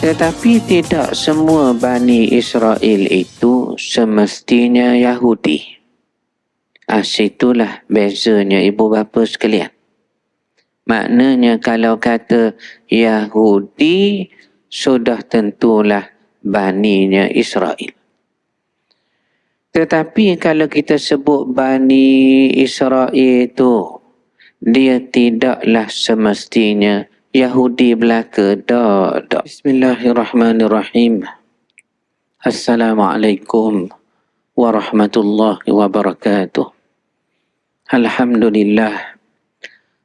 Tetapi tidak semua Bani Israel itu semestinya Yahudi. Situlah bezanya ibu bapa sekalian. Maknanya kalau kata Yahudi, sudah tentulah Baninya Israel. Tetapi kalau kita sebut Bani Israel itu, dia tidaklah semestinya Yahudi belaka. Tak. Bismillahirrahmanirrahim. Assalamualaikum warahmatullahi wabarakatuh. Alhamdulillah.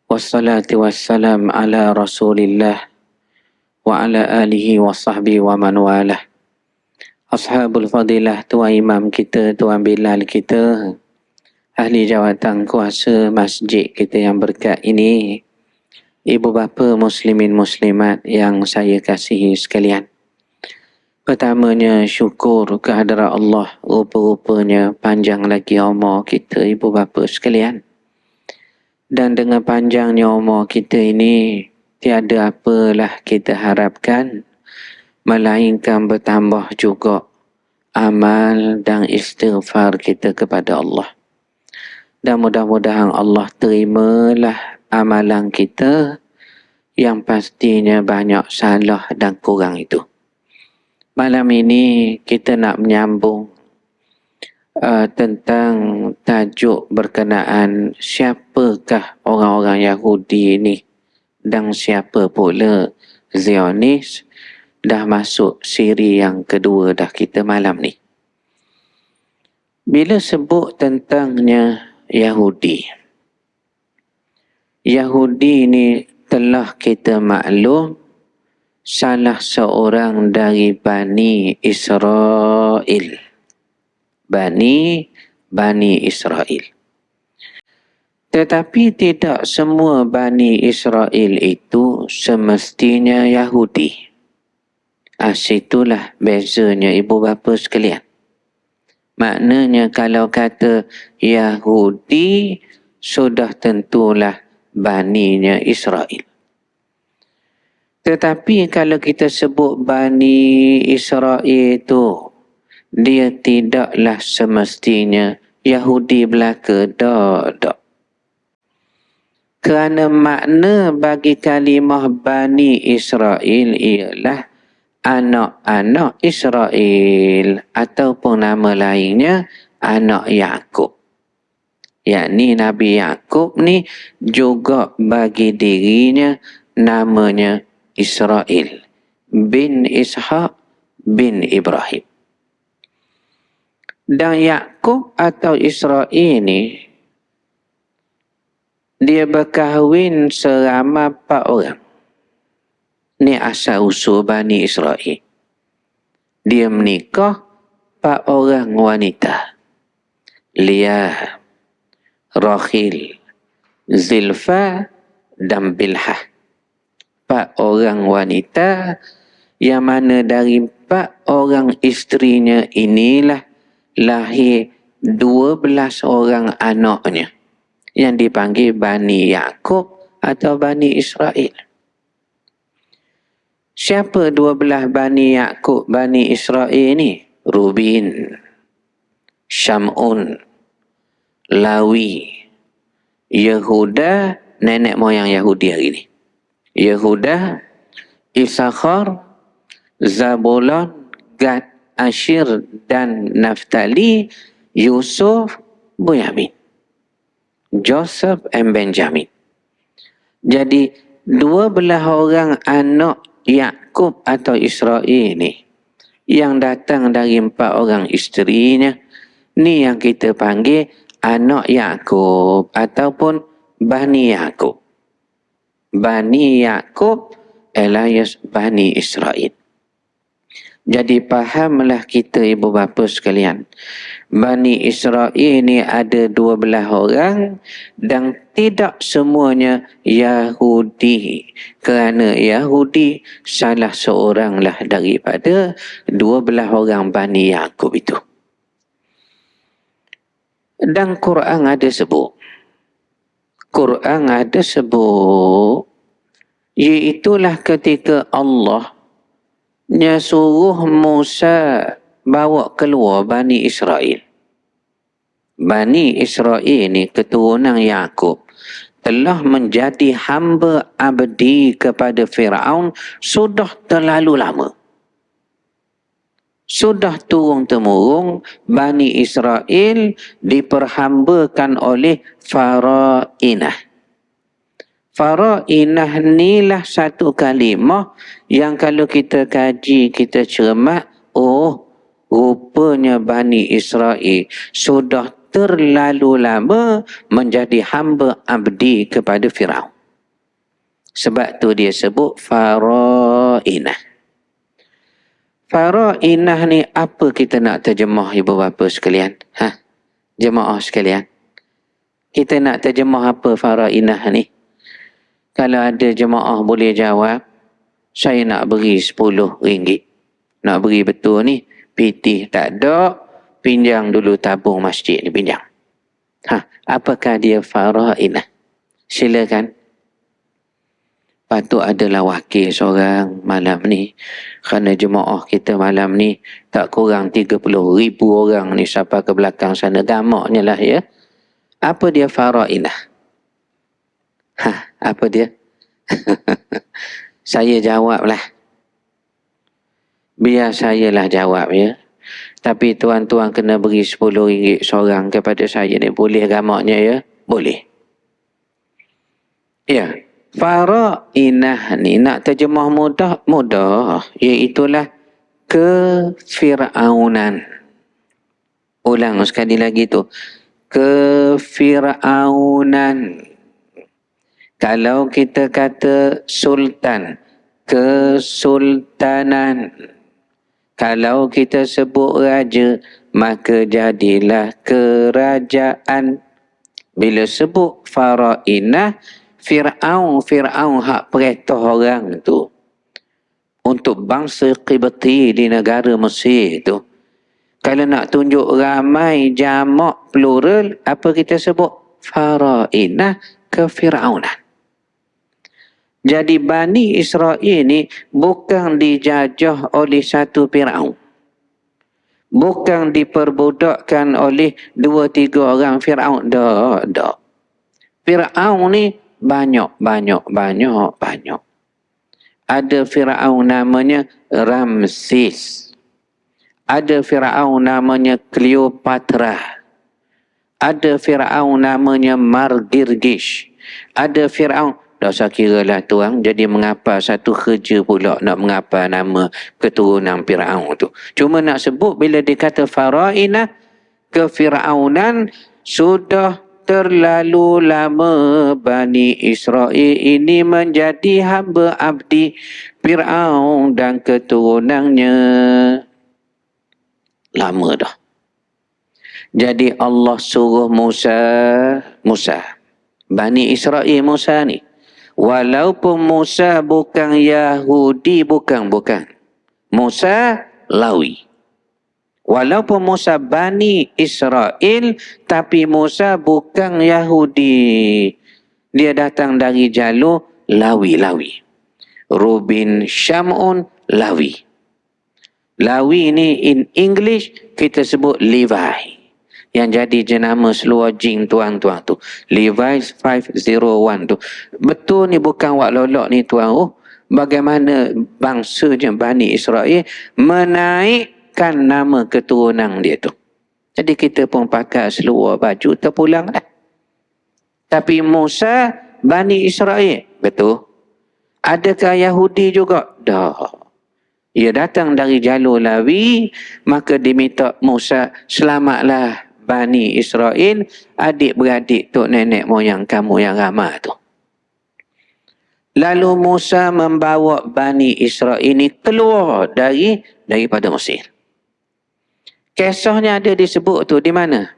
Wassalatu wassalam ala rasulillah wa ala alihi wa sahbihi wa man walah. Ashabul fadilah, tuan imam kita, tuan Bilal kita, ahli jawatan kuasa masjid kita yang berkat ini, ibu bapa muslimin muslimat yang saya kasihi sekalian. Pertamanya syukur kehadrat Allah, rupa-rupanya panjang lagi umur kita ibu bapa sekalian. Dan dengan panjangnya umur kita ini, tiada apalah kita harapkan melainkan bertambah juga amal dan istighfar kita kepada Allah. Dan mudah-mudahan Allah terimalah amalan kita yang pastinya banyak salah dan kurang itu. Malam ini kita nak menyambung tentang tajuk berkenaan siapakah orang-orang Yahudi ini dan siapa pula Zionis. Dah masuk siri yang kedua dah kita malam ni. Bila sebut tentangnya Yahudi, Yahudi ni telah kita maklum salah seorang dari Bani Israel. Bani Israel. Tetapi tidak semua Bani Israel itu semestinya Yahudi. Situlah bezanya ibu bapa sekalian. Maknanya kalau kata Yahudi, sudah tentulah Baninya Israel. Tetapi kalau kita sebut Bani Israel itu, dia tidaklah semestinya Yahudi belaka. Tak. Kerana makna bagi kalimah Bani Israel ialah anak-anak Israel, ataupun nama lainnya anak Yakub. Yakni Nabi Yakub ni juga bagi dirinya namanya Israel bin Ishaq bin Ibrahim. Dan Yakub atau Israel ni dia berkahwin seramai 4 orang. Ni asal usul Bani Israel. Dia menikah 4 orang wanita. Leah, Rachel, Zilpha dan Bilhah. 4 orang wanita yang mana dari 4 orang isterinya inilah lahir 12 orang anaknya yang dipanggil Bani Yakub atau Bani Israel. Siapa 12 Bani Yakub, Bani Israel ni? Rubin, Syamun, Lawi, Yehuda, nenek moyang Yahudi hari ni. Yehuda, Isakhar, Zabulon, Gad, Ashir dan Naftali, Yusuf, Bunyamin. Joseph and Benjamin. Jadi 12 orang anak Yakub atau Israel ni yang datang dari 4 orang isterinya, ni yang kita panggil anak Yakub ataupun Bani Yakub. Bani Yakub alias Bani Israel. Jadi fahamlah kita ibu bapa sekalian. Bani Israel ni ada 12 orang dan tidak semuanya Yahudi. Kerana Yahudi salah seoranglah daripada 12 orang Bani Yakub itu. Dan Quran ada sebut. Iaitulah ketika Allah Dia suruh Musa bawa keluar Bani Israel. Bani Israel ni keturunan Yaqub telah menjadi hamba abdi kepada Firaun sudah terlalu lama. Sudah turun-temurun Bani Israel diperhambakan oleh Farainah. Farainah inilah satu kalimah yang kalau kita kaji, kita cermat, rupanya Bani Israel sudah terlalu lama menjadi hamba abdi kepada Firaun. Sebab tu dia sebut Farainah. Farainah ni apa kita nak terjemah ibu bapa sekalian? Jemaah sekalian. Kita nak terjemah apa Farainah ni? Kalau ada jemaah boleh jawab, saya nak beri RM10. Nak beri betul ni, PT tak ada, pinjam dulu tabung masjid ni, pinjam. Apakah dia Farainah? Silakan. Patut adalah wakil seorang malam ni. Kerana jemaah kita malam ni tak kurang 30,000 orang ni sampai ke belakang sana. Gamaknya lah ya. Apa dia Farainah? Apa dia? Saya jawablah. Biar saya lah jawab ya. Tapi tuan-tuan kena beri RM10 seorang kepada saya ni. Boleh gamaknya ya? Boleh. Ya. Farainah ni nak terjemah mudah. Iaitulah kefiraunan. Ulang sekali lagi tu. Kefiraunan. Kalau kita kata sultan, kesultanan. Kalau kita sebut raja, maka jadilah kerajaan. Bila sebut Farainah, Fir'aun hak perintah orang tu. Untuk bangsa Qibti di negara Mesir tu. Kalau nak tunjuk ramai, jamak, plural, apa kita sebut? Farainah, kefiraunan. Jadi Bani Israel ni bukan dijajah oleh satu Firaun. Bukan diperbudakkan oleh 2-3 orang Firaun. Tak. Firaun ni banyak. Ada Firaun namanya Ramses. Ada Firaun namanya Cleopatra. Ada Firaun namanya Margirgish. Ada Firaun. Tak usah kira lah tuan. Jadi mengapa satu kerja pula nak mengapa nama keturunan Firaun tu. Cuma nak sebut bila dia kata Farainah, kefiraunan, sudah terlalu lama Bani Israel ini menjadi hamba abdi Firaun dan keturunannya. Lama dah. Jadi Allah suruh Musa. Bani Israel Musa ni. Walaupun Musa bukan Yahudi, bukan. Musa Lawi. Walaupun Musa Bani Israel, tapi Musa bukan Yahudi. Dia datang dari jalur Lawi. Rubin Syamun Lawi. Lawi ni in English kita sebut Levi. Yang jadi jenama seluar jing tuan-tuan tu. Levi 501 tu. Betul ni bukan wak lolok ni tuan. Bagaimana bangsa Bani Israel menaikkan nama keturunan dia tu. Jadi kita pun pakai seluar baju terpulang dah. Tapi Musa Bani Israel. Betul. Adakah Yahudi juga? Tak. Ia datang dari jalur Lawi. Maka diminta Musa, selamatlah Bani Israel, adik-beradik tok nenek moyang kamu yang ramah tu. Lalu Musa membawa Bani Israel ini keluar daripada Mesir. Kisahnya ada disebut tu di mana?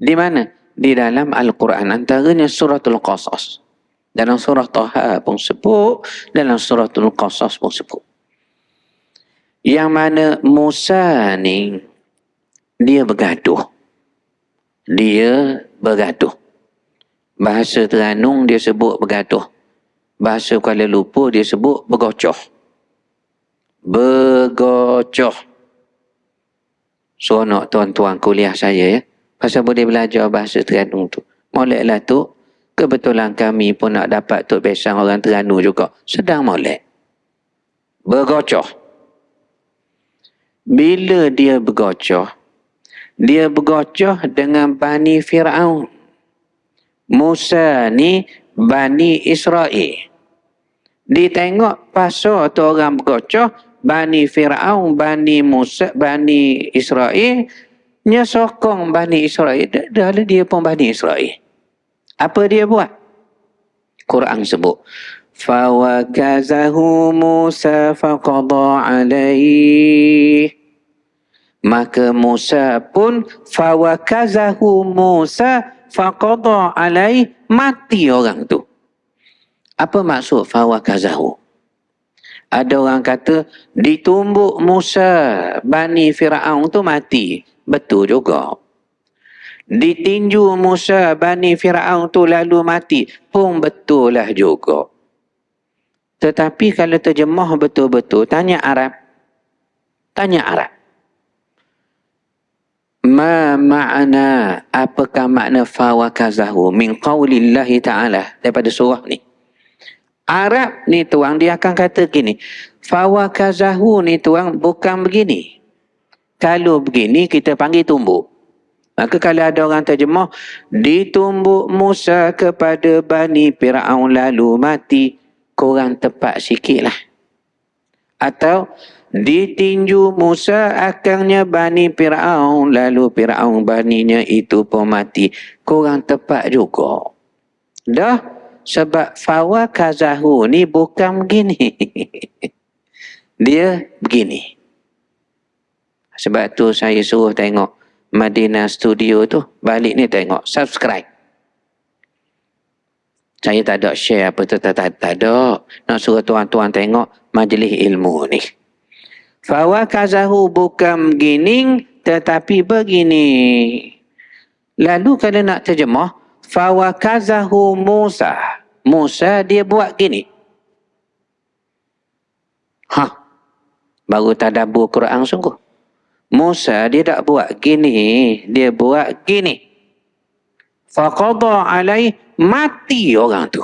Di mana? Di dalam Al-Quran. Antaranya suratul Qasas. Dalam surah Taha pun sebut, dalam suratul Qasas pun sebut. Yang mana Musa ni dia bergaduh. Bahasa Terengganu dia sebut bergaduh. Bahasa Kuala Lumpur dia sebut bergocoh. Bergocoh. Seronok tuan-tuan kuliah saya ya. Pasal boleh belajar bahasa Terengganu tu. Moleklah tu. Kebetulan kami pun nak dapat Tok Besang orang Terengganu juga. Sedang molek. Bergocoh. Bila dia bergocoh dengan Bani Fir'aun. Musa ni Bani Israel. Ditengok pasal tu orang bergocoh, Bani Fir'aun, Bani Musa, Bani Israel, nya sokong Bani Israel. Dah dia pun Bani Israel. Apa dia buat? Quran sebut. Fawakazahu Musa faqada alaih. Maka Musa pun fawakazahu Musa faqada alaih, mati orang tu. Apa maksud fawakazahu? Ada orang kata ditumbuk Musa Bani Fir'aun tu mati. Betul juga. Ditinju Musa Bani Fir'aun tu lalu mati. Pun betul lah juga. Tetapi kalau terjemah betul-betul, tanya Arab. Ma ma'na, apakah makna fawakazahu min qawlillahi ta'ala, daripada surah ni. Arab ni tuang, dia akan kata gini, fawakazahu ni tuang bukan begini. Kalau begini kita panggil tumbuk. Maka kalau ada orang terjemah, ditumbuk Musa kepada Bani Fir'aun lalu mati, korang tepat sikit lah. Atau ditinju Musa akhirnya Bani Fir'aun lalu Fir'aun baninya itu pun mati, korang tepat juga. Dah, sebab fawakazahu ni bukan begini. Dia begini. Sebab tu saya suruh tengok Madinah Studio tu, balik ni tengok, subscribe. Saya tak ada share apa tu, tak ada. Nak suruh tuan-tuan tengok majlis ilmu ni. Fawakazahu bukan begini, tetapi begini. Lalu kalau nak terjemah, fawakazahu Musa. Musa dia buat gini. Baru tadabbur Quran sungguh. Musa dia tak buat gini, dia buat gini. Faqada alaih, mati orang tu.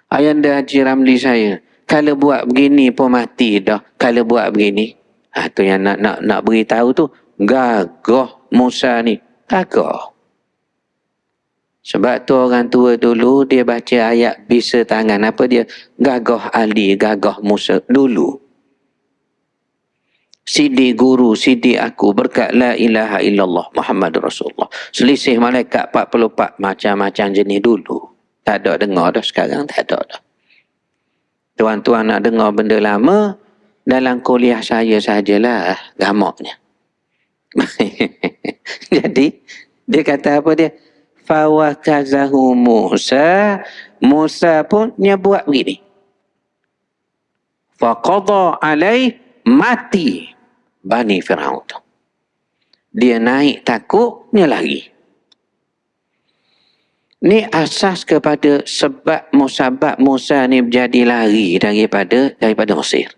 Ayanda Haji Ramli saya, kalau buat begini pun mati dah. Kalau buat begini, tu yang nak beritahu tu, gagah Musa ni, gagah. Sebab tu orang tua dulu dia baca ayat bisa tangan, apa dia? Gagah Ali, gagah Musa dulu. Sidi guru, sidi aku, berkat la ilaha illallah Muhammad Rasulullah. Selisih malaikat 44, macam-macam jenis dulu. Tak ada dengar dah, sekarang tak ada dah. Tuan-tuan nak dengar benda lama, dalam kuliah saya sajalah gamaknya. Jadi, dia kata apa dia? Fawakazahu Musa, Musa pun dia buat begini. Faqada alaih, mati Bani Fir'aun tu. Dia naik takut, dia lari. Ni asas kepada sebab musabab Musa ni berjadi lari daripada Mesir.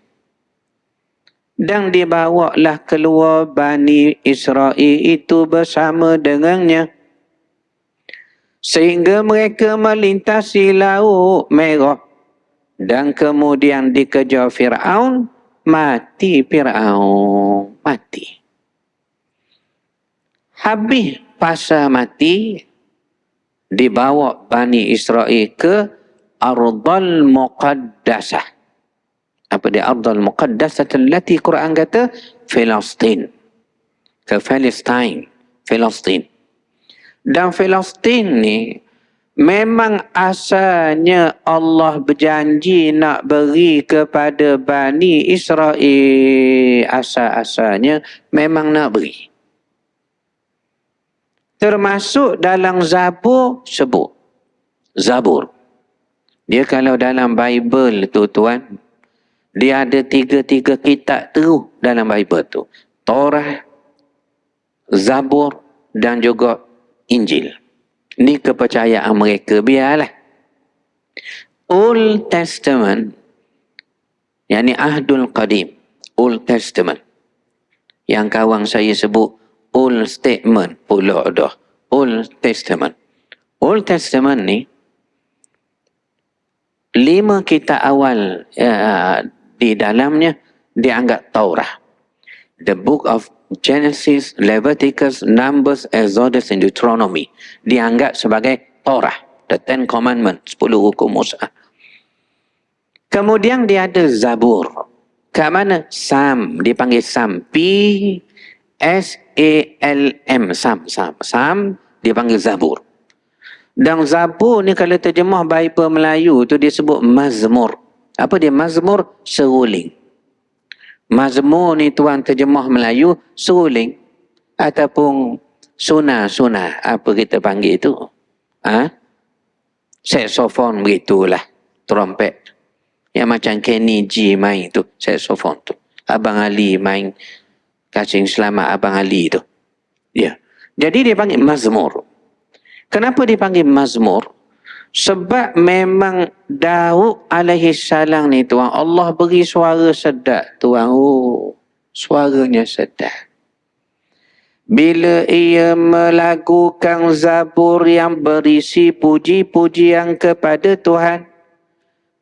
Dan dibawalah keluar Bani Israel itu bersama dengannya. Sehingga mereka melintasi Laut Merah. Dan kemudian dikejar Fir'aun. Mati Fir'aun. Mati. Habis pasal mati, dibawa Bani Israel ke Ardhal Muqaddasah. Apa dia Ardhal Muqaddasah? Allati Quran kata Filastin. Ke Palestine. Filastin. Dan Filastin ni memang asalnya Allah berjanji nak beri kepada Bani Israel. Asal-asalnya memang nak beri. Termasuk dalam Zabur sebut. Zabur. Dia kalau dalam Bible tu tuan, dia ada tiga kitab terus dalam Bible tu. Torah, Zabur dan juga Injil. Ni kepercayaan mereka, biarlah. Old Testament Yang ni Ahdul Qadim, Old Testament. Yang kawan saya sebut Old Statement pula dah. Old Testament. Old Testament ni 5 kitab awal di dalamnya dianggap Taurah. The book of Genesis, Leviticus, Numbers, Exodus and Deuteronomy dianggap sebagai Taurah. The Ten Commandments, 10 hukum Musa. Kemudian dia ada Zabur. Kat mana? Psalm. Dipanggil Psalm. P-S-A-L-M. Psalm. Dipanggil Zabur. Dan Zabur ni kalau terjemah Bible Melayu tu dia sebut Mazmur. Apa dia Mazmur? Seruling. Mazmur ni tuan terjemah Melayu seruling. Ataupun sunah. Apa kita panggil itu? Saxophone begitulah. Trompet. Yang macam Kenny G main tu. Saxophone tu. Abang Ali main Kasih Selamat Abang Ali tu. Ya. Jadi dia panggil Mazmur. Kenapa dipanggil Mazmur? Sebab memang Daud alaihi salam ni tuan, Allah beri suara sedap tuan. Oh, suaranya sedap. Bila ia melakukan zabur yang berisi puji-pujian kepada Tuhan,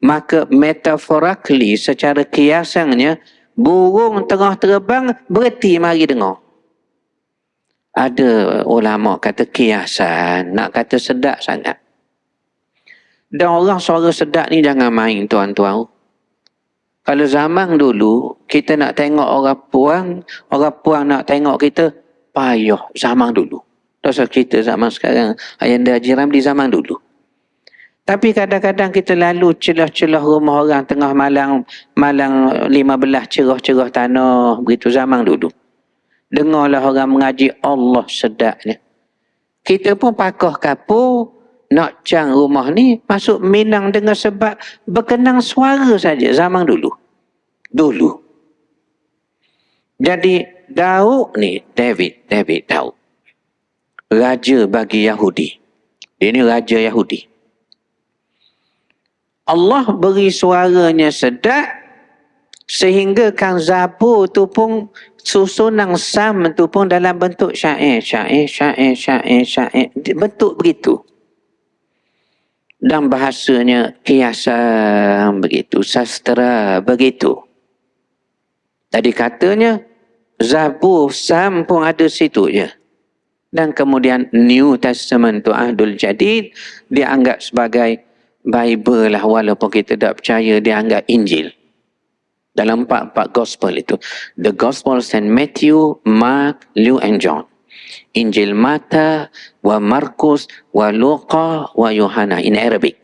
maka metaphorically, secara kiasannya, burung tengah terbang berhenti mari dengar. Ada ulama kata kiasan, nak kata sedap sangat. Dan orang suara sedap ni jangan main tuan-tuan. Kalau zaman dulu, kita nak tengok orang puang nak tengok kita, payah zaman dulu. Dosa kita zaman sekarang, Ayanda Haji Ramli zaman dulu. Tapi kadang-kadang kita lalu celah-celah rumah orang tengah malang 15 cerah-cerah tanah, begitu zaman dulu. Dengarlah orang mengaji, Allah sedapnya. Kita pun pakah kapur, nak cang rumah ni, masuk Minang dengan sebab berkenang suara saja zaman dulu. Jadi Daud ni, David Daud. Raja bagi Yahudi. Dia ni raja Yahudi. Allah beri suaranya sedap, sehingga kan Zabur tu pun susunan Psalm tu pun dalam bentuk syair. Bentuk begitu. Dan bahasanya kiasan begitu, sastra begitu. Tadi katanya Zabur, Psalm pun ada situ je. Dan kemudian New Testament tu Ahdul Jadid dianggap sebagai Bible lah, walaupun kita tak percaya, dianggap Injil. Dalam 4 gospel itu. The Gospel Saint Matthew, Mark, Luke and John. Injil Mata, wa Markus, wa Luqa, wa Yohana in Arabic.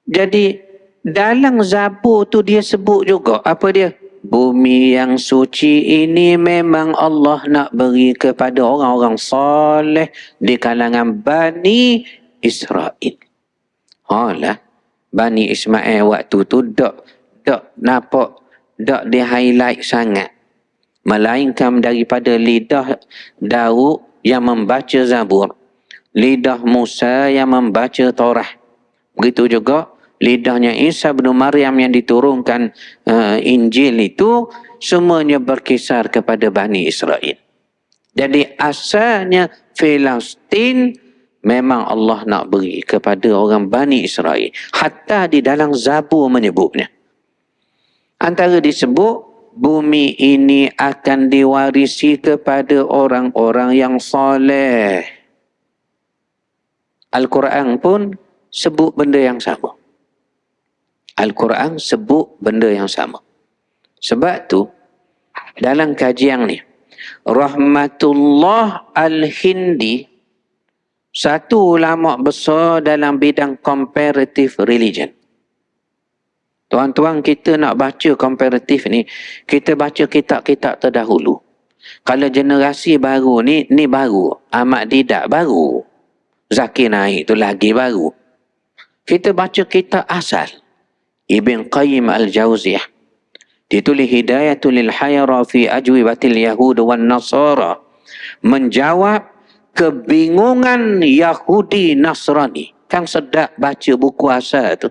Jadi dalam Zabur tu dia sebut juga, apa dia? Bumi yang suci ini memang Allah nak beri kepada orang-orang soleh di kalangan Bani Israel. Lah, Bani Ismail waktu tu tak nampak, tak di highlight sangat. Melainkan daripada lidah Daud yang membaca Zabur, lidah Musa yang membaca Taurah. Begitu juga lidahnya Isa bin Maryam yang diturunkan Injil itu, semuanya berkisar kepada Bani Israel. Jadi asalnya Filistin memang Allah nak beri kepada orang Bani Israel. Hatta di dalam Zabur menyebutnya. Antara disebut, bumi ini akan diwarisi kepada orang-orang yang soleh. Al-Quran pun sebut benda yang sama. Al-Quran sebut benda yang sama. Sebab tu, dalam kajian ni, Rahmatullah Al-Hindi, satu ulama besar dalam bidang comparative religion. Tuan-tuan, kita nak baca komparatif ni, kita baca kitab-kitab terdahulu. Kalau generasi baru ni baru. Ahmad Didat baru. Zakir Naik tu lagi baru. Kita baca kitab asal. Ibn Qayyim Al-Jauziyah. Ditulis Hidayatul lil Hayra fi Ajwibatil Yahud wan Nasara. Menjawab kebingungan Yahudi Nasrani. Kan sedap baca buku asal tu.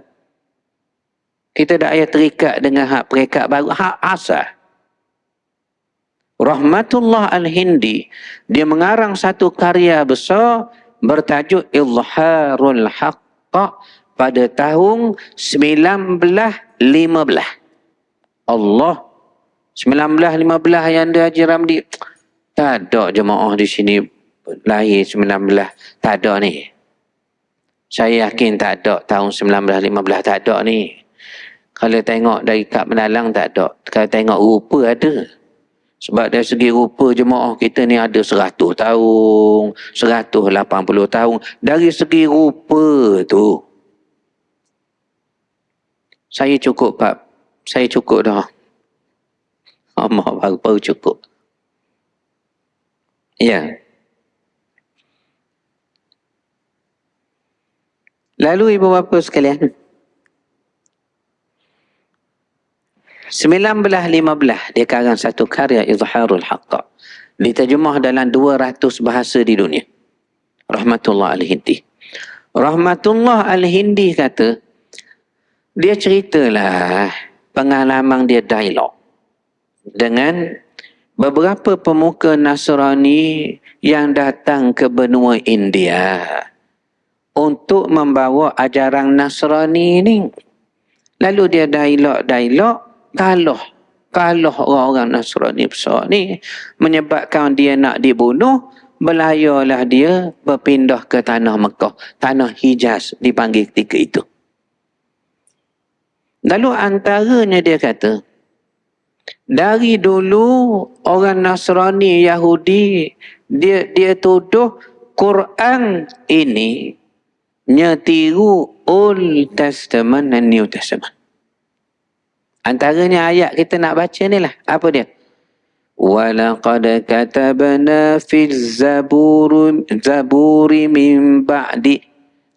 Kita tak payah terikat dengan hak perekat baru, hak asal. Rahmatullah Al-Hindi, dia mengarang satu karya besar bertajuk Izharul Haqqa pada tahun 1915. Allah, 1915 yang ada Haji Ramli. Tak ada jemaah di sini lahir 19, tak ada ni. Saya yakin tak ada tahun 1915, tak ada ni. Kalau tengok dari kad penalang tak ada. Kalau tengok rupa ada. Sebab dari segi rupa jemaah kita ni ada 100 tahun, 180 tahun. Dari segi rupa tu, saya cukup Pak. Saya cukup dah. Baru cukup. Ya. Lalu ibu bapa sekalian, 1915 dia karang satu karya Izharul Haqqa. Diterjemah dalam 200 bahasa di dunia. Rahmatullah Al-Hindi. Rahmatullah Al-Hindi kata, dia ceritalah pengalaman dia dialog dengan beberapa pemuka Nasrani yang datang ke benua India untuk membawa ajaran Nasrani ni. Lalu dia dialog kalau orang-orang Nasrani besar ni menyebabkan dia nak dibunuh, belayalah dia berpindah ke tanah Mekah, tanah Hijaz dipanggil ketika itu. Lalu antaranya dia kata, dari dulu orang Nasrani Yahudi dia tuduh Quran ini nyetiru Old Testament dan New Testament. Antaranya ayat kita nak baca ni lah. Apa dia? وَلَقَدْ كَتَبْنَا فِي الزَّبُورِ مِنْ بَعْدِ,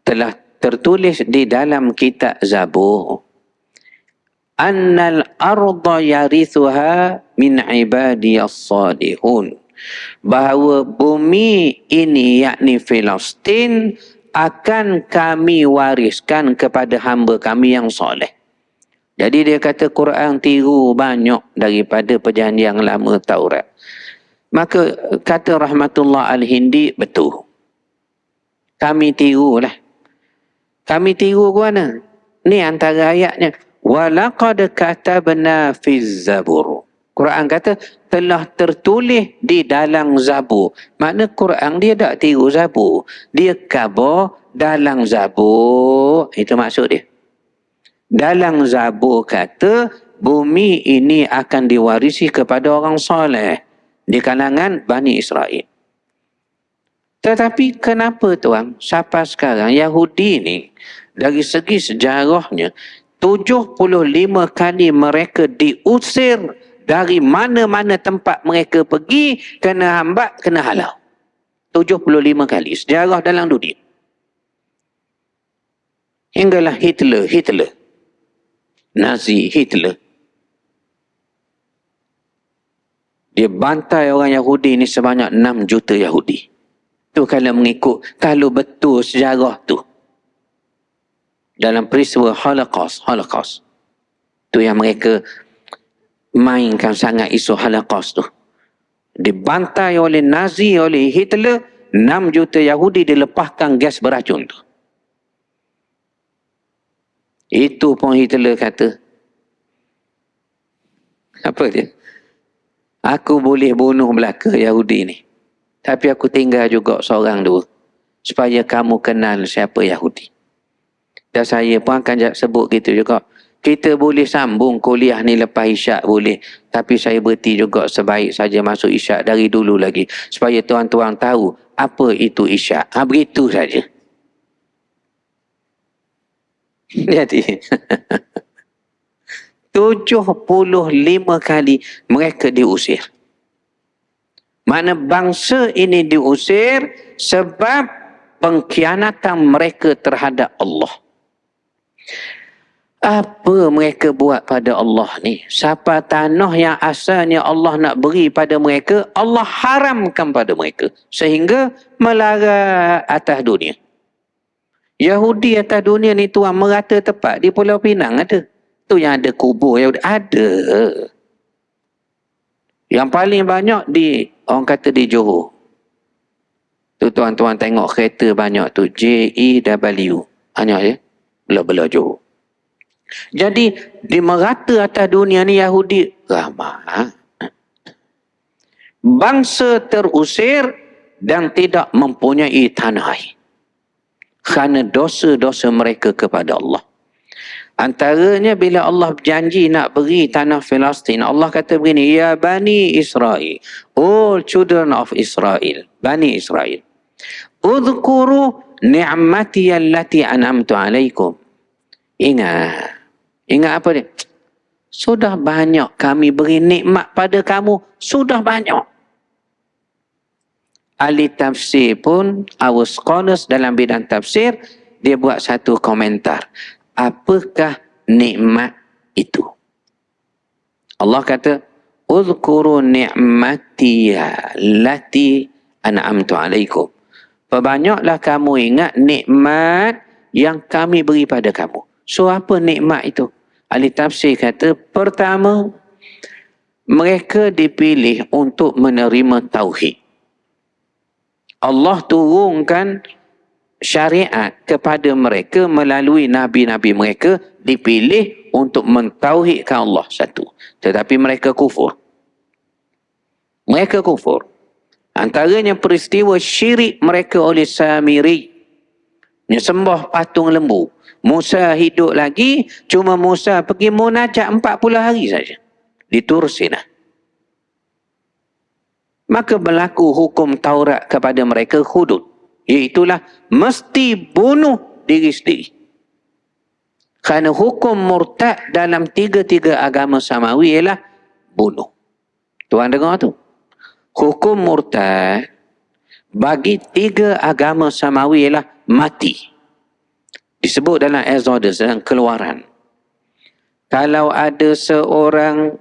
telah tertulis di dalam kitab Zabur, annal arda yarithuha min ibadiyas salihun, bahawa bumi ini yakni Filistin akan kami wariskan kepada hamba kami yang soleh. Jadi dia kata Quran tiru banyak daripada perjanjian lama Taurat. Maka kata Rahmatullah Al-Hindi, betul. Kami tirulah. Kami tiru ke mana? Ni antara ayatnya. وَلَقَدْ كَتَبْنَا فِي الزَّبُورِ. Quran kata telah tertulis di dalam Zabur. Makna Quran dia tak tiru Zabur. Dia khabar dalam Zabur. Itu maksud dia. Dalam Zabur kata bumi ini akan diwarisi kepada orang soleh di kalangan Bani Israel. Tetapi kenapa tuan, sampai sekarang Yahudi ni dari segi sejarahnya 75 kali mereka diusir dari mana-mana tempat mereka pergi, kena hambat, kena halau. 75 kali sejarah dalam dunia. Hinggalah Hitler, Nazi Hitler, dia bantai orang Yahudi ni sebanyak 6 juta Yahudi. Tu kalau mengikut, kalau betul sejarah tu. Dalam peristiwa Holocaust. Tu yang mereka mainkan sangat isu Holocaust tu. Dibantai oleh Nazi, oleh Hitler, 6 juta Yahudi dilepaskan gas beracun tu. Itu pun Hitler kata, apa dia? Aku boleh bunuh belaka Yahudi ni, tapi aku tinggal juga seorang dua, supaya kamu kenal siapa Yahudi. Dan saya pun akan sebut gitu juga. Kita boleh sambung kuliah ni lepas Isyak boleh, tapi saya berhenti juga sebaik saja masuk Isyak dari dulu lagi, supaya tuan-tuan tahu apa itu Isyak. Begitu saja. Jadi 75 kali mereka diusir. Mana bangsa ini diusir sebab pengkhianatan mereka terhadap Allah. Apa mereka buat pada Allah ni? Siapa tanah yang asalnya Allah nak beri pada mereka, Allah haramkan pada mereka, sehingga melarat atas dunia. Yahudi atas dunia ni tuan merata tepat di Pulau Pinang ada. Tu yang ada kubur Yahudi. Ada. Yang paling banyak orang kata di Johor. Tu tuan-tuan tengok kereta banyak tu. JEW. Banyak je. Belah-belah Johor. Jadi, di merata atas dunia ni Yahudi ramai. Bangsa terusir dan tidak mempunyai tanah air. Kerana dosa-dosa mereka kepada Allah. Antaranya bila Allah berjanji nak beri tanah Palestin, Allah kata begini, ya Bani Israel, all children of Israel, Bani Israel, udhkuru ni'mati allati an'amtu alaikum. Ingat apa dia? Sudah banyak kami beri nikmat pada kamu, sudah banyak. Ahli tafsir pun, our scholars dalam bidang tafsir, dia buat satu komentar. Apakah nikmat itu? Allah kata, uzkuru ni'mati allati an'amtu alaikum. Perbanyaklah kamu ingat nikmat yang kami beri pada kamu. So apa nikmat itu? Ahli tafsir kata, pertama, mereka dipilih untuk menerima tauhid. Allah turunkan syariat kepada mereka melalui nabi-nabi mereka, dipilih untuk mentauhidkan Allah satu. Tetapi mereka kufur. Mereka kufur. Antaranya peristiwa syirik mereka oleh Samiri. Sembah patung lembu. Musa hidup lagi, cuma Musa pergi munajat 40 hari saja. Di Tur Sinah. Maka berlaku hukum Taurat kepada mereka hudud. Iaitulah mesti bunuh diri sendiri. Kerana hukum murtad dalam tiga-tiga agama samawi ialah bunuh. Tuan dengar tu? Hukum murtad bagi tiga agama samawi ialah mati. Disebut dalam Exodus, dalam Keluaran. Kalau ada seorang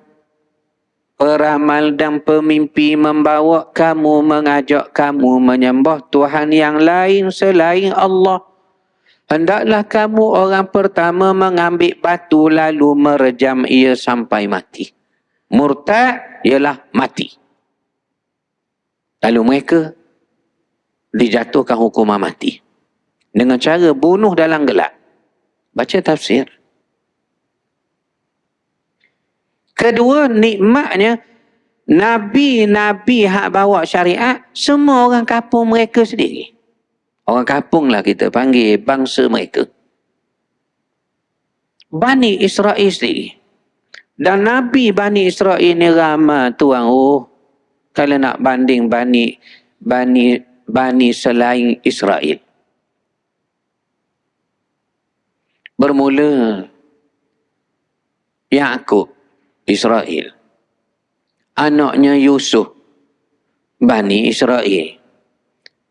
peramal dan pemimpi membawa kamu, mengajak kamu menyembah Tuhan yang lain selain Allah, hendaklah kamu orang pertama mengambil batu lalu merejam ia sampai mati. Murtad ialah mati. Lalu mereka dijatuhkan hukuman mati. Dengan cara bunuh dalam gelap. Baca tafsir. Kedua, nikmatnya Nabi-Nabi hak bawa syariat, semua orang kampung mereka sendiri. Orang kampung lah kita panggil, bangsa mereka. Bani Israel sendiri. Dan Nabi Bani Israel ni ramai tuan. Kalau nak banding Bani selain Israel. Bermula Ya'qub, Israel. Anaknya Yusuf, Bani Israel.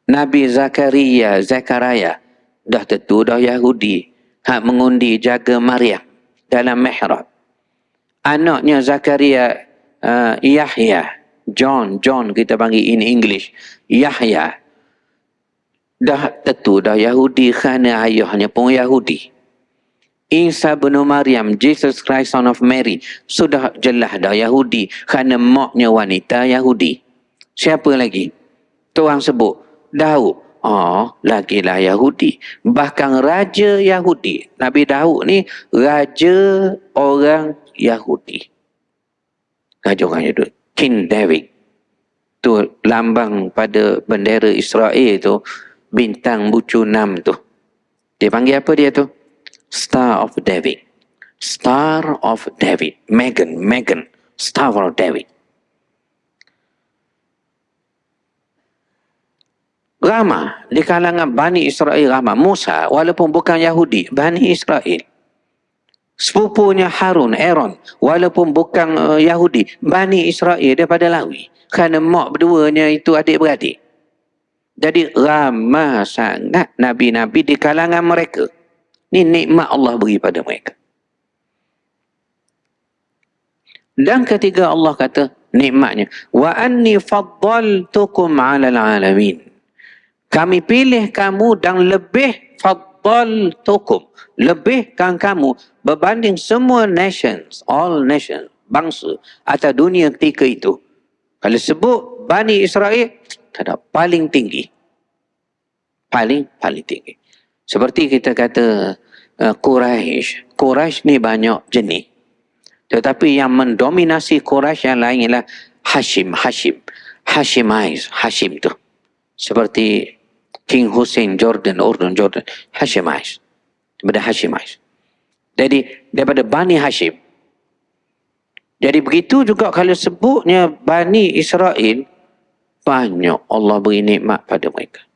Nabi Zakaria, dah tentu dah Yahudi. Hak mengundi jaga Maryam dalam mihrab. Anaknya Zakaria, Yahya, John kita panggil in English, Yahya. Dah tentu dah Yahudi kerana ayahnya pun Yahudi. Isa bin Maryam, Jesus Christ son of Mary, sudah jelas dah Yahudi kerana maknya wanita Yahudi. Siapa lagi? Tuhan sebut Daud. Lagilah Yahudi. Bahkan raja Yahudi. Nabi Daud ni raja orang Yahudi. Raja orang Yahudi. King David. Tu lambang pada bendera Israel tu, bintang bucu 6 tu. Dia panggil apa dia tu? Star of David. Star of David. Megan. Star of David. Ramah di kalangan Bani Israel ramah. Musa walaupun bukan Yahudi, Bani Israel. Sepupunya Harun, Aaron, walaupun bukan Yahudi, Bani Israel daripada Lawi. Kerana mak berduanya itu adik-beradik. Jadi ramah sangat Nabi-Nabi di kalangan mereka. Ini nikmat Allah beri pada mereka. Dan ketiga Allah kata nikmatnya, wa anni faddaltukum 'alal 'alamin. Kami pilih kamu dan lebih faddaltukum, lebihkan kamu berbanding semua nations, all nations, bangsa atas dunia ketika itu. Kalau sebut Bani Israel, ada paling tinggi. Paling tinggi. Seperti kita kata Quraisy. Quraisy ni banyak jenis. Tetapi yang mendominasi Quraisy yang lain ialah Hashimite, Hashim tu. Seperti King Hussein Jordan, Hashimite. Daripada Hashimite. Jadi daripada Bani Hashim. Jadi begitu juga kalau sebutnya Bani Israel, banyak Allah beri nikmat pada mereka.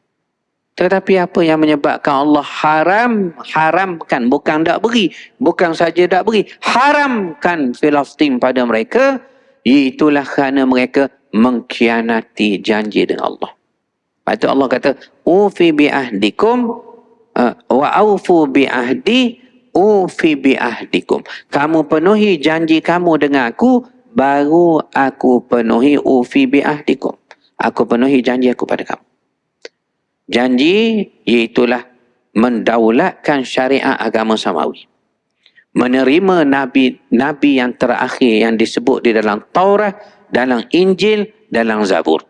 Tetapi apa yang menyebabkan Allah haramkan, bukan tak beri, bukan saja tak beri, haramkan Palestin pada mereka, iaitulah kerana mereka mengkhianati janji dengan Allah. Lepas tu Allah kata, ufi bi'ahdikum wa aufu bi'ahdi ufi bi'ahdikum. Kamu penuhi janji kamu dengan aku, baru aku penuhi ufi bi'ahdikum. Aku penuhi janji aku pada kamu. Janji iaitulah mendaulatkan syariat agama samawi. Menerima nabi yang terakhir yang disebut di dalam Taurat, dalam Injil, dalam Zabur.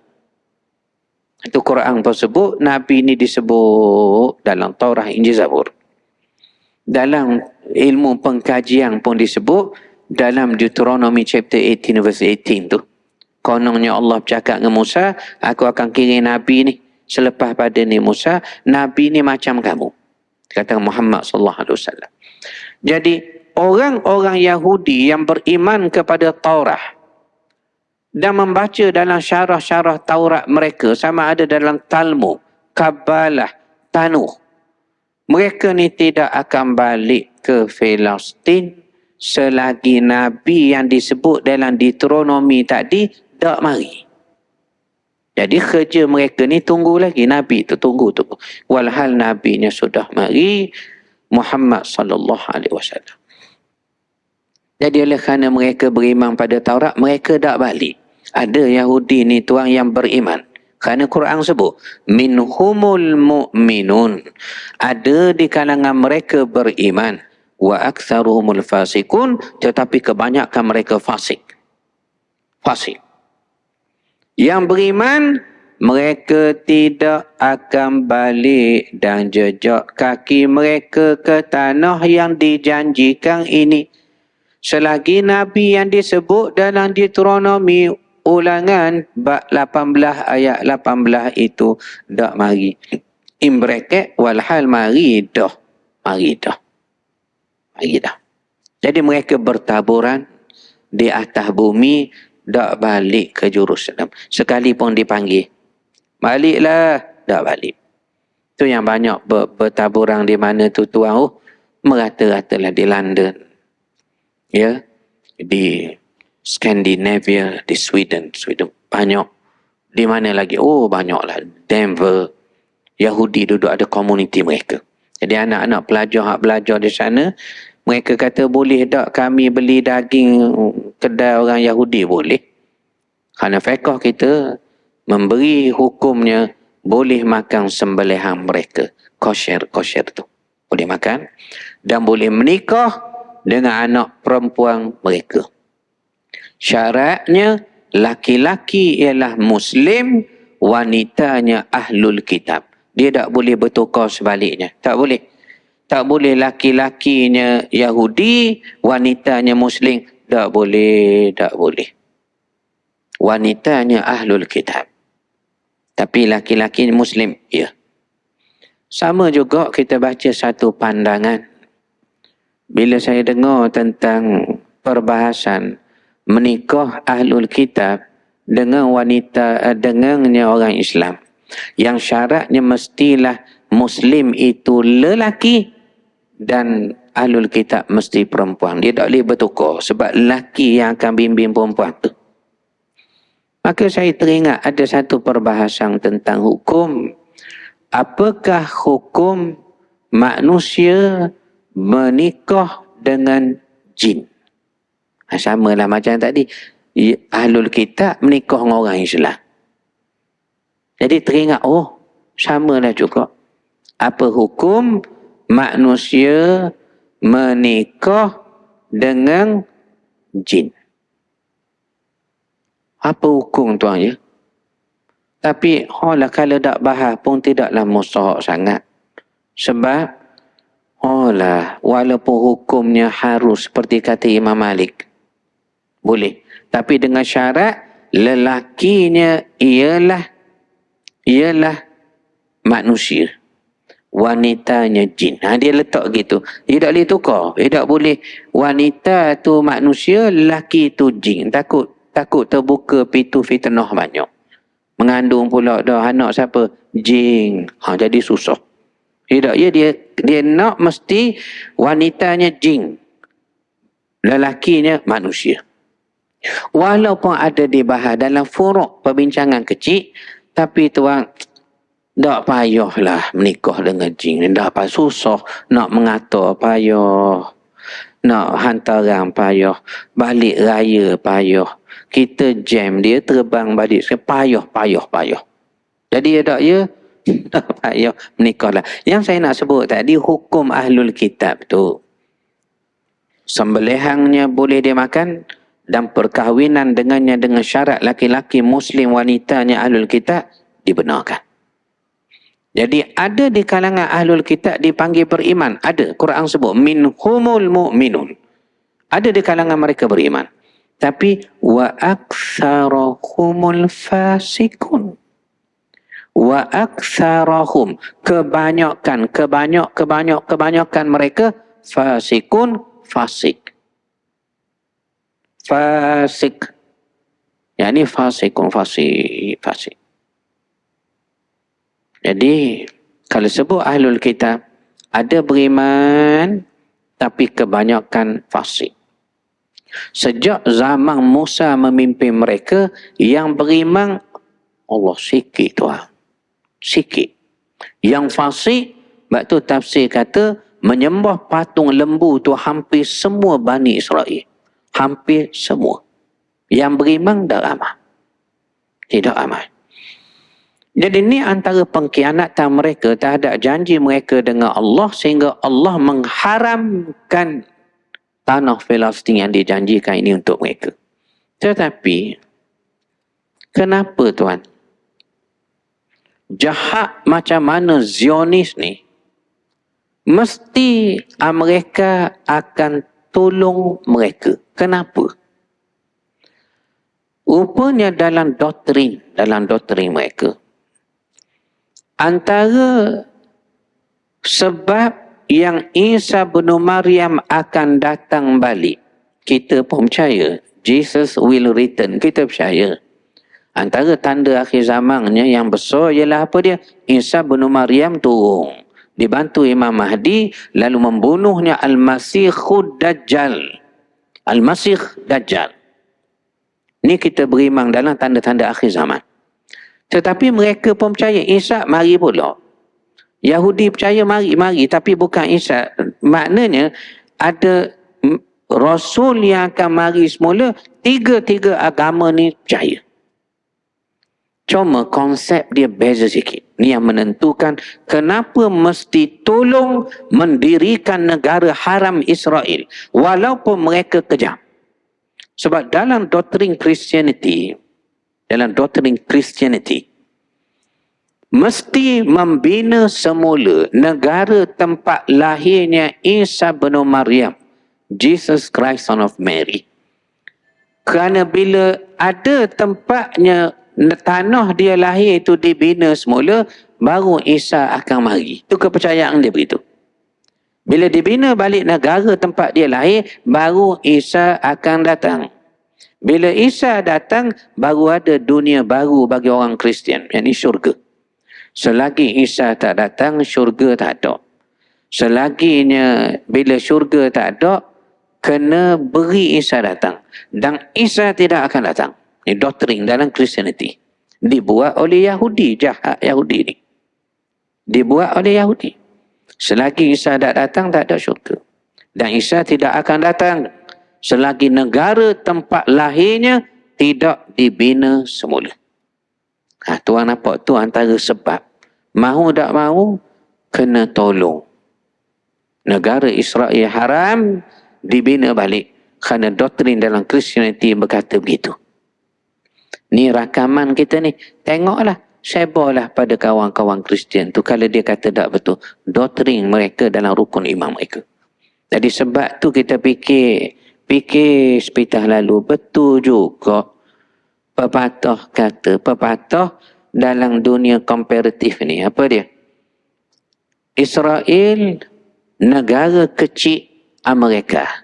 Itu Quran pun sebut, nabi ini disebut dalam Taurat, Injil, Zabur. Dalam ilmu pengkajian pun disebut dalam Deuteronomy chapter 18 verse 18 tu. Kononnya Allah bercakap dengan Musa, aku akan kirim nabi ni selepas pada ni Musa, nabi ni macam kamu. Kata Muhammad sallallahu alaihi wasallam. Jadi orang-orang Yahudi yang beriman kepada Taurat dan membaca dalam syarah-syarah Taurat mereka, sama ada dalam Talmud, Kabbalah, Tanuh, mereka ni tidak akan balik ke Palestin selagi Nabi yang disebut dalam Deuteronomy tadi tak mari. Jadi kerja mereka ni tunggu lagi. Nabi tu tunggu. Walhal Nabinya sudah mari, Muhammad sallallahu alaihi wasallam. Jadi oleh kerana mereka beriman pada Taurat, mereka tak balik. Ada Yahudi ni tuan yang beriman. Kerana Quran sebut, minhumul mu'minun. Ada di kalangan mereka beriman. Wa aktsaruhumul fasikun. Tetapi kebanyakan mereka fasik. Fasik. Yang beriman, mereka tidak akan balik dan jejak kaki mereka ke tanah yang dijanjikan ini. Selagi Nabi yang disebut dalam Deuteronomy Ulangan bab 18 ayat 18 itu dak mari. In bracket, walhal mari dah. Mari dah. Jadi mereka bertaburan di atas bumi, dak balik ke Jerusalem. Sekalipun dipanggil, baliklah, dak balik. Tu yang banyak bertaburan di mana tu tuan. Merata-ratalah di London. Ya. Di Scandinavia, di Sweden banyak. Di mana lagi? Oh, banyaklah. Denver, Yahudi duduk ada komuniti mereka. Jadi anak-anak pelajar belajar di sana, mereka kata boleh tak kami beli daging kedai orang Yahudi? Boleh. Kerana fiqh kita memberi hukumnya boleh makan sembelihan mereka. Kosher tu. Boleh makan. Dan boleh menikah dengan anak perempuan mereka. Syaratnya laki-laki ialah Muslim, wanitanya Ahlul Kitab. Dia tak boleh bertukar sebaliknya. Tak boleh. Tak boleh laki-lakinya Yahudi, wanitanya Muslim. Tak boleh. Wanitanya Ahlul Kitab. Tapi laki-laki Muslim, ya. Sama juga kita baca satu pandangan. Bila saya dengar tentang perbahasan menikah Ahlul Kitab dengan wanita, dengannya orang Islam, yang syaratnya mestilah Muslim itu lelaki dan Ahlul Kitab mesti perempuan. Dia tak boleh bertukar sebab lelaki yang akan bimbing perempuan tu. Maka saya teringat ada satu perbahasan tentang hukum. Apakah hukum manusia menikah dengan jin? Sama lah macam tadi. Ahlul Kitab menikah dengan orang Islam. Jadi teringat, sama lah juga. Apa hukum manusia menikah dengan jin. Apa hukum tuan ya? Tapi kalau tak bahas pun tidaklah mustahak sangat. Sebab walaupun hukumnya harus seperti kata Imam Malik. Boleh. Tapi dengan syarat lelakinya ialah manusia. Wanitanya jin. Dia letak gitu. Dia tak boleh tukar. Dia tak boleh wanita tu manusia, lelaki tu jin. Takut terbuka pintu fitnah banyak. Mengandung pula dah anak siapa? Jin. Jadi susah. Tidak, dia nak mesti wanitanya jin. Lelakinya manusia. Walaupun ada dibahas dalam furuk perbincangan kecil, tapi tuan, tak payahlah menikah dengan jin. Tak payah, susah. Nak mengatur payah. Nak hantaran payah. Balik raya payah. Kita jam dia terbang balik. Payah. Jadi tak payah menikahlah. Yang saya nak sebut tadi, hukum ahlul kitab tu. Sembelihangnya boleh dia makan dan perkahwinan dengannya dengan syarat laki-laki muslim wanitanya ahlul kitab dibenarkan. Jadi ada di kalangan ahlul kitab dipanggil beriman. Ada. Quran sebut minhumul mu'minun. Ada di kalangan mereka beriman. Tapi wa aktsarahumul fasikun. Wa aktsarahum, kebanyakan mereka fasikun, fasik. Yani fasikun, fasik. Jadi kalau sebut ahlul kitab, ada beriman tapi kebanyakan fasik. Sejak zaman Musa memimpin mereka, yang beriman Allah sikit tuan. Sikit. Yang fasik, sebab tu tafsir kata menyembah patung lembu tu hampir semua Bani Israel. Hampir semua. Yang beriman dah ramai. Tidak ramai. Jadi ini antara pengkhianatan mereka terhadap janji mereka dengan Allah, sehingga Allah mengharamkan tanah Palestin yang dijanjikan ini untuk mereka. Tetapi kenapa tuan? Jahat macam mana Zionis ni, mesti Amerika akan tolong mereka. Kenapa? Rupanya dalam doktrin mereka, antara sebab yang Isa bin Maryam akan datang balik, kita pun percaya Jesus will return, kita percaya. Antara tanda akhir zamannya yang besar ialah apa dia? Isa bin Maryam turun, dibantu Imam Mahdi, lalu membunuhnya Al-Masihud Dajjal. Al-Masih Dajjal. Ini kita beriman dalam tanda-tanda akhir zaman. Tetapi mereka pun percaya Isa mari pula. Yahudi percaya mari, tapi bukan Isa. Maknanya ada Rasul yang akan mari semula, tiga agama ni percaya. Cuma konsep dia beza sikit. Ni yang menentukan kenapa mesti tolong mendirikan negara haram Israel walaupun mereka kejam. Sebab dalam doktrin Christianity, mesti membina semula negara tempat lahirnya Isa bin Maryam, Jesus Christ son of Mary. Kerana bila ada tempatnya, tanah dia lahir itu dibina semula, baru Isa akan mari. Itu kepercayaan dia begitu. Bila dibina balik negara tempat dia lahir, baru Isa akan datang. Bila Isa datang, baru ada dunia baru bagi orang Kristian, yakni syurga. Selagi Isa tak datang, syurga tak ada. Selaginya bila syurga tak ada, kena beri Isa datang. Dan Isa tidak akan datang. Ini doktrin dalam Christianity. Dibuat oleh Yahudi, jahat Yahudi ni. Dibuat oleh Yahudi. Selagi Isa tak datang, tak ada syurga. Dan Isa tidak akan datang selagi negara tempat lahirnya tidak dibina semula. Tuan nampak tu antara sebab. Mahu tak mahu, kena tolong. Negara Israel haram dibina balik kerana doktrin dalam Christianity berkata begitu. Ni rakaman kita ni. Tengoklah, sebarlah pada kawan-kawan Kristian tu kalau dia kata tak betul. Doktrin mereka dalam rukun iman mereka. Jadi sebab tu kita fikir sepitah lalu betul juga. Pepatah dalam dunia komparatif ni. Apa dia? Israel negara kecil Amerika.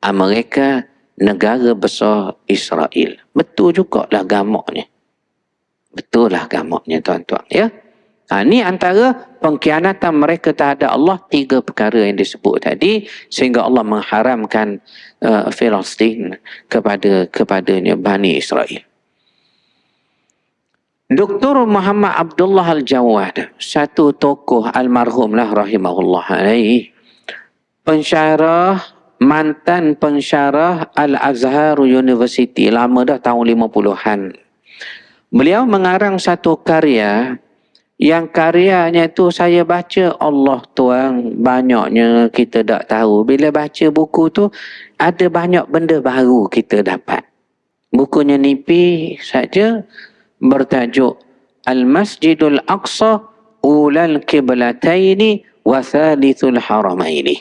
Amerika negara besar Israel. Betul jugalah gamaknya. Betul lah gamaknya tuan-tuan. Ya? Ini antara pengkhianatan mereka terhadap Allah. 3 perkara yang disebut tadi. Sehingga Allah mengharamkan Palestin kepadanya Bani Israel. Dr. Muhammad Abdullah Al-Jawad, satu tokoh almarhum lah rahimahullah alaihi, mantan pensyarah Al-Azhar University, lama dah tahun 50-an. Beliau mengarang satu karya, yang karyanya tu saya baca, Allah tuan, banyaknya kita tak tahu. Bila baca buku tu, ada banyak benda baru kita dapat. Bukunya nipis saja, bertajuk Al-Masjidul Aqsa Ulal Qiblataini wa Thalithul Haramaini.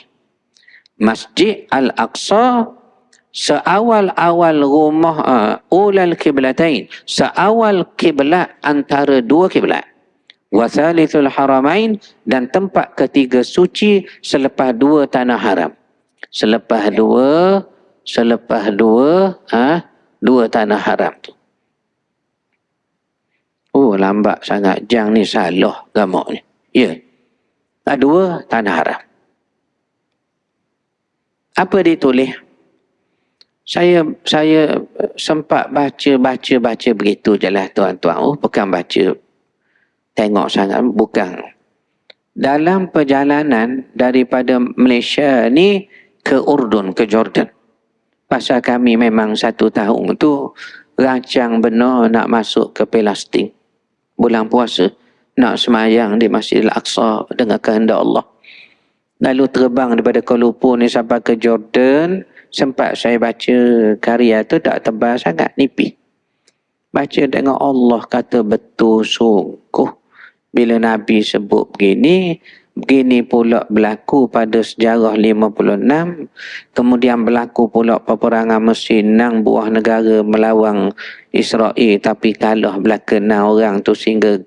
Masjid Al-Aqsa seawal-awal rumah Ulal Qiblatain, seawal kiblat antara 2 kiblat. Wa Thalithul Haramain, dan tempat ketiga suci selepas 2 tanah haram. Selepas dua tanah haram tu. Oh, lambat sangat. Jang ni salah gamaknya. Ya. 2 tanah haram. Apa ditulis? Saya sempat baca begitu je lah tuan-tuan. Oh, bukan baca tengok sangat. Bukan. Dalam perjalanan daripada Malaysia ni ke Urdun, ke Jordan. Pasal kami memang 1 tahun tu rancang benar nak masuk ke Palestin. Bulan puasa, nak semayang di Masjidil Aqsa dengan kehendak Allah. Lalu terbang daripada Kuala Lumpur ni sampai ke Jordan. Sempat saya baca karya tu, tak tebal sangat, nipis. Baca dengan Allah kata betul sungguh. Bila Nabi sebut begini pula berlaku pada sejarah 56. Kemudian berlaku pula peperangan Mesir, 6 buah negara melawan Israel, tapi kalah belaka 6 orang tu sehingga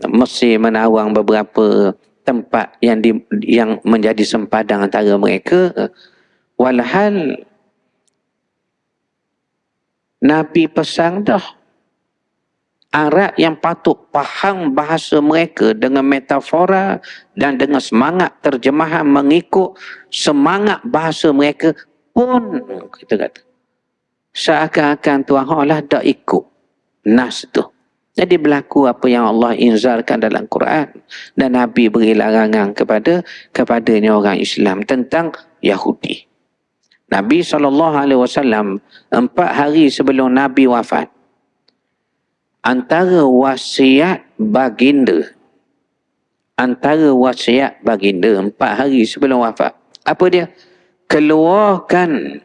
Mesir menawang beberapa tempat yang menjadi sempadan antara mereka. Walhal Nabi pesan dah, Arab yang patut faham bahasa mereka dengan metafora dan dengan semangat terjemahan mengikut semangat bahasa mereka pun, kita kata, seakan-akan Tuhan Allah dah ikut nas tu. Jadi berlaku apa yang Allah inzarkan dalam Quran, dan Nabi beri larangan kepadanya orang Islam tentang Yahudi. Nabi SAW 4 hari sebelum Nabi wafat, antara wasiat baginda 4 hari sebelum wafat, apa dia? Keluarkan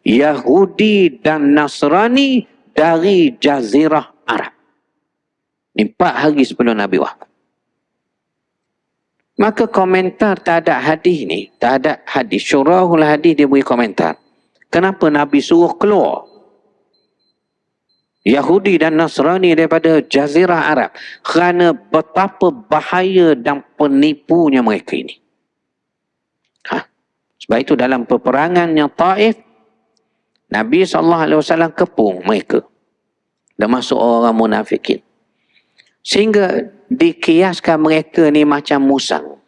Yahudi dan Nasrani dari Jazirah Arab. 4 hari sebelum Nabi wafat. Maka komentar terhadap hadis ni, terhadap hadis, syurahul hadis, dia beri komentar. Kenapa Nabi suruh keluar Yahudi dan Nasrani daripada Jazirah Arab? Kerana betapa bahaya dan penipunya mereka ini. Sebab itu dalam peperangan yang Taif, Nabi SAW kepung mereka, termasuk orang munafikin. Sehingga dikiaskan mereka ni macam musang.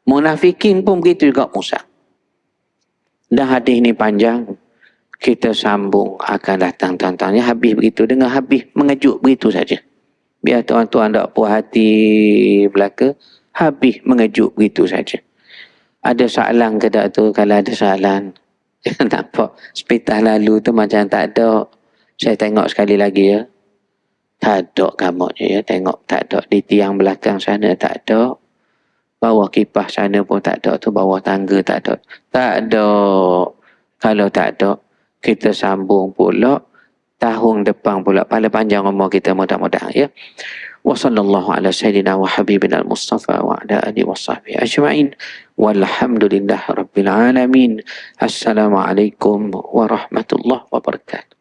Munafikin pun begitu juga musang. Dan hadis ni panjang, kita sambung akan datang tuan-tuan. Habis begitu, dengan habis mengejut begitu saja. Biar tuan-tuan tak puas hati belaka, habis mengejut begitu saja. Ada soalan ke tak tu? Kalau ada soalan, nampak sepitah lalu tu macam tak ada. Saya tengok sekali lagi ya. Tak ada gamuknya ya. Tengok tak ada. Di tiang belakang sana tak ada. Bawah kipas sana pun tak ada. Tu bawah tangga tak ada. Tak ada. Kalau tak ada, kita sambung pula tahun depan pula. Paling panjang umur kita mudah-mudahan ya. Wa sallallahu ala sayyidina wa habibina al-Mustafa wa ala alihi wa sahbihi ajma'in. Walhamdulillah rabbil alamin. Assalamualaikum warahmatullahi wabarakatuh.